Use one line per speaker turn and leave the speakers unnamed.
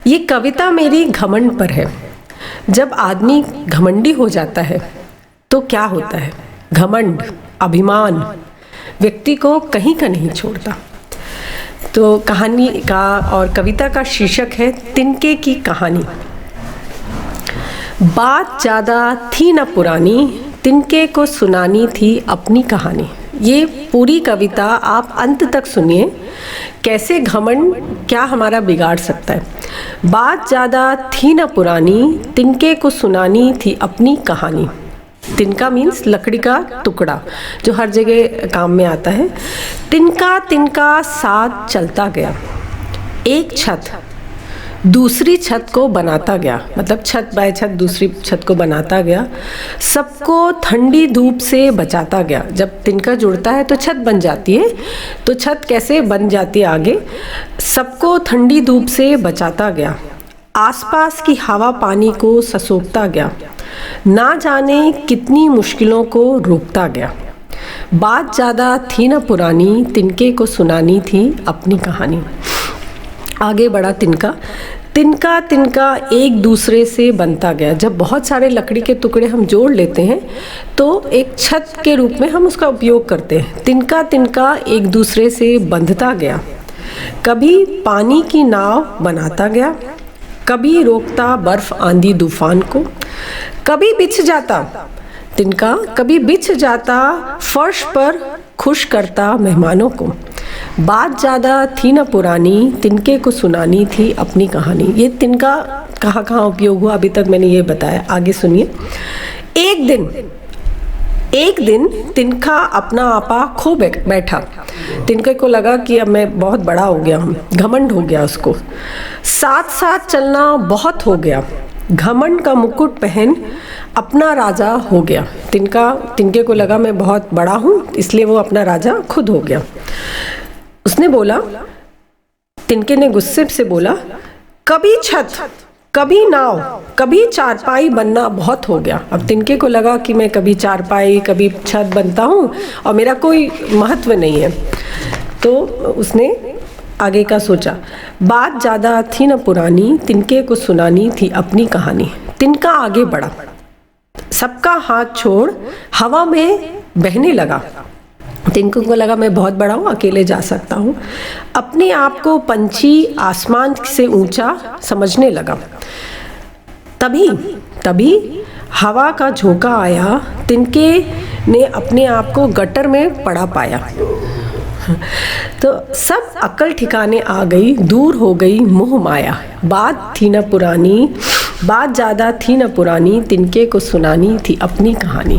ये कविता मेरी घमंड पर है। जब आदमी घमंडी हो जाता है तो क्या होता है? घमंड, अभिमान व्यक्ति को कहीं का नहीं छोड़ता। तो कहानी का और कविता का शीर्षक है तिनके की कहानी। बात ज़्यादा थी न पुरानी, तिनके को सुनानी थी अपनी कहानी। ये पूरी कविता आप अंत तक सुनिए, कैसे घमंड क्या हमारा बिगाड़ सकता है। बात ज़्यादा थी न पुरानी, तिनके को सुनानी थी अपनी कहानी। तिनका मीन्स लकड़ी का टुकड़ा जो हर जगह काम में आता है। तिनका तिनका साथ चलता गया, एक छत दूसरी छत को बनाता गया, मतलब छत बाय छत दूसरी छत को बनाता गया। सबको ठंडी धूप से बचाता गया। जब तिनका जुड़ता है तो छत बन जाती है, तो छत कैसे बन जाती है आगे। सबको ठंडी धूप से बचाता गया, आसपास की हवा पानी को ससोपता गया, ना जाने कितनी मुश्किलों को रोकता गया। बात ज़्यादा थी न पुरानी, तिनके को सुनानी थी अपनी कहानी। आगे बढ़ा तिनका। तिनका तिनका एक दूसरे से बनता गया। जब बहुत सारे लकड़ी के टुकड़े हम जोड़ लेते हैं तो एक छत के रूप में हम उसका उपयोग करते हैं। तिनका तिनका एक दूसरे से बंधता गया, कभी पानी की नाव बनाता गया, कभी रोकता बर्फ आंधी तूफान को, कभी बिछ जाता तिनका, कभी बिछ जाता फर्श पर खुश करता मेहमानों को। बात ज़्यादा थी न पुरानी, तिनके को सुनानी थी अपनी कहानी। ये तिनका कहाँ कहाँ उपयोग हुआ अभी तक मैंने ये बताया, आगे सुनिए। एक दिन तिनका अपना आपा खो बैठा। तिनके को लगा कि अब मैं बहुत बड़ा हो गया हूँ, घमंड हो गया उसको। साथ साथ चलना बहुत हो गया, घमंड का मुकुट पहन अपना राजा हो गया। तिनके को लगा मैं बहुत बड़ा हूँ, इसलिए वो अपना राजा खुद हो गया। उसने बोला, तिनके ने गुस्से से बोला, कभी छत, कभी नाव, कभी चारपाई बनना बहुत हो गया। अब तिनके को लगा कि मैं कभी चारपाई कभी छत बनता हूँ और मेरा कोई महत्व नहीं है। तो उसने आगे का सोचा। बात ज़्यादा थी न पुरानी, तिनके को सुनानी थी अपनी कहानी। तिनका आगे बढ़ा, सबका हाथ छोड़ हवा में बहने लगा। तिनके को लगा मैं बहुत बड़ा हूँ, अकेले जा सकता हूँ। अपने आप को पंछी आसमान से ऊंचा समझने लगा। तभी हवा का झोंका आया, तिनके ने अपने आप को गटर में पड़ा पाया। तो सब अक्ल ठिकाने आ गई, दूर हो गई मोह माया। बात ज़्यादा थी न पुरानी, तिनके को सुनानी थी अपनी कहानी।